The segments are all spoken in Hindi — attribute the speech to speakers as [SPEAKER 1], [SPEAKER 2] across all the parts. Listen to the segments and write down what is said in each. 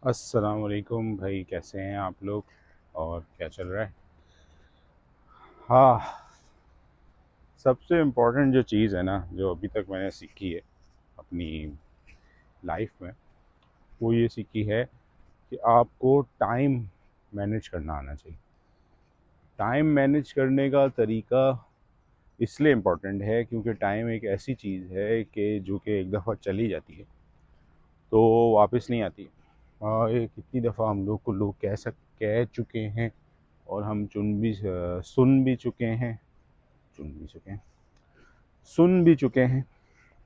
[SPEAKER 1] अस्सलाम वालेकुम भाई, कैसे हैं आप लोग और क्या चल रहा है? हाँ, सबसे इम्पोर्टेंट जो चीज़ है ना, जो अभी तक मैंने सीखी है अपनी लाइफ में, वो ये सीखी है कि आपको टाइम मैनेज करना आना चाहिए। टाइम मैनेज करने का तरीका इसलिए इम्पोर्टेंट है क्योंकि टाइम एक ऐसी चीज़ है कि जो कि एक दफ़ा चली जाती है तो वापस नहीं आती। ये कितनी दफ़ा हम लोग को लोग कह चुके हैं और हम सुन भी चुके हैं, चुन भी चुके हैं, सुन भी चुके हैं।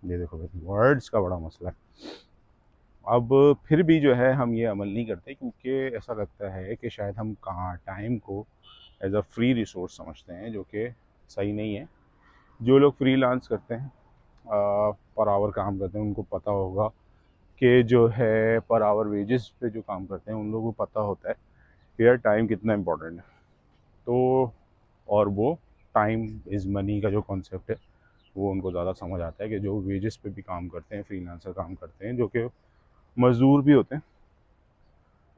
[SPEAKER 1] ये देखो भाई, वर्ड्स का बड़ा मसला है। अब फिर भी जो है हम ये अमल नहीं करते क्योंकि ऐसा लगता है कि शायद हम कहाँ टाइम को एज अ फ्री रिसोर्स समझते हैं, जो कि सही नहीं है। जो लोग फ्रीलांस करते हैं, पर आवर काम करते हैं, उनको पता होगा कि जो है पर आवर वेजेस पे जो काम करते हैं उन लोगों को पता होता है कि यार टाइम कितना इम्पोर्टेंट है। तो और वो टाइम इज़ मनी का जो कॉन्सेप्ट है वो उनको ज़्यादा समझ आता है कि जो वेजेस पे भी काम करते हैं, फ्रीलांसर काम करते हैं, जो कि मज़दूर भी होते हैं।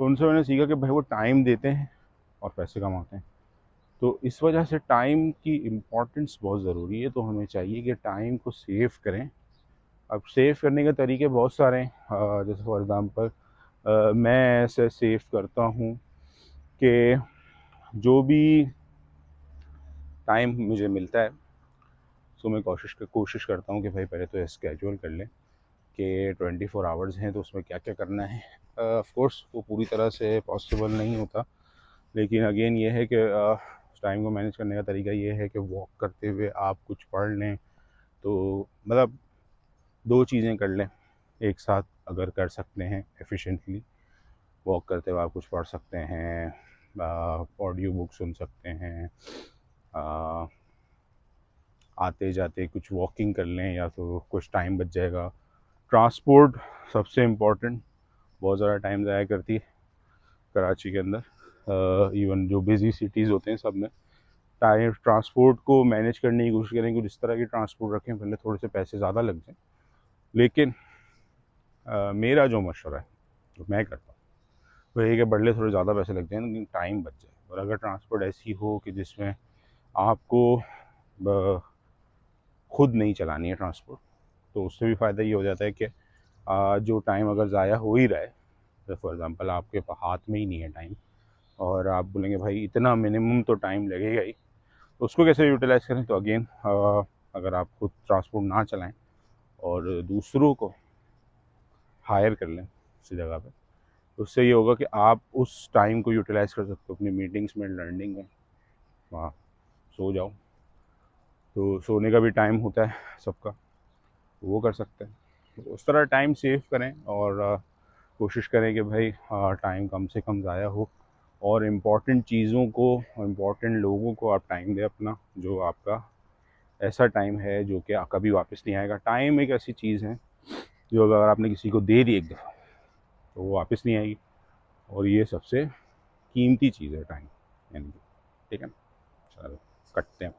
[SPEAKER 1] तो उनसे मैंने सीखा कि भाई वो टाइम देते हैं और पैसे कमाते हैं। तो इस वजह से टाइम की इम्पोर्टेंस बहुत ज़रूरी है। तो हमें चाहिए कि टाइम को सेव करें। अब सेव करने के तरीके बहुत सारे हैं। जैसे फॉर एग्ज़ाम्पल मैं ऐसे सेव करता हूँ कि जो भी टाइम मुझे मिलता है, सो मैं कोशिश करता हूँ कि भाई पहले तो स्केड्यूल कर लें कि 24 आवर्स हैं तो उसमें क्या क्या करना है। ऑफ कोर्स वो पूरी तरह से पॉसिबल नहीं होता, लेकिन अगेन ये है कि टाइम को मैनेज करने का तरीका ये है कि वॉक करते हुए आप कुछ पढ़ लें। तो मतलब दो चीज़ें कर लें एक साथ अगर कर सकते हैं एफिशिएंटली। वॉक करते हुए आप कुछ पढ़ सकते हैं, ऑडियो बुक सुन सकते हैं, आ, आते जाते कुछ वॉकिंग कर लें, या तो कुछ टाइम बच जाएगा। ट्रांसपोर्ट सबसे इम्पोर्टेंट, बहुत ज़्यादा टाइम ज़ाया करती है कराची के अंदर। इवन जो बिज़ी सिटीज़ होते हैं सब में टाइम ट्रांसपोर्ट को मैनेज करने की कोशिश करें, कुछ इस तरह की ट्रांसपोर्ट रखें, भले थोड़े से पैसे ज़्यादा लग जाएं, लेकिन मेरा जो मशवरा है जो मैं करता हूँ वो ये कि बढ़ले थोड़े ज़्यादा पैसे लग जाए लेकिन टाइम बच जाए। और अगर ट्रांसपोर्ट ऐसी हो कि जिसमें आपको खुद नहीं चलानी है ट्रांसपोर्ट, तो उससे भी फ़ायदा ये हो जाता है कि जो टाइम अगर ज़ाया हो ही रहा है, जैसे फॉर एग्ज़ाम्पल आपके हाथ में ही नहीं है टाइम और आप बोलेंगे भाई इतना मिनिमम तो टाइम लगेगा ही, तो उसको कैसे यूटिलाइज़ करें। तो अगेन अगर आप खुद ट्रांसपोर्ट ना चलाएं और दूसरों को हायर कर लें उसी जगह पे, तो उससे ये होगा कि आप उस टाइम को यूटिलाइज़ कर सकते हो अपनी मीटिंग्स में, लर्निंग में। वहाँ सो जाओ, तो सोने का भी टाइम होता है सबका, वो कर सकते हैं। तो उस तरह टाइम सेव करें और कोशिश करें कि भाई टाइम कम से कम ज़ाया हो और इम्पॉर्टेंट चीज़ों को, इम्पॉर्टेंट लोगों को आप टाइम दें अपना, जो आपका ऐसा टाइम है जो कि कभी वापस नहीं आएगा। टाइम एक ऐसी चीज़ है जो अगर आपने किसी को दे दी एक दफ़ा तो वो वापस नहीं आएगी, और ये सबसे कीमती चीज़ है टाइम, यानी कि। ठीक है ना, चलो कटते हैं।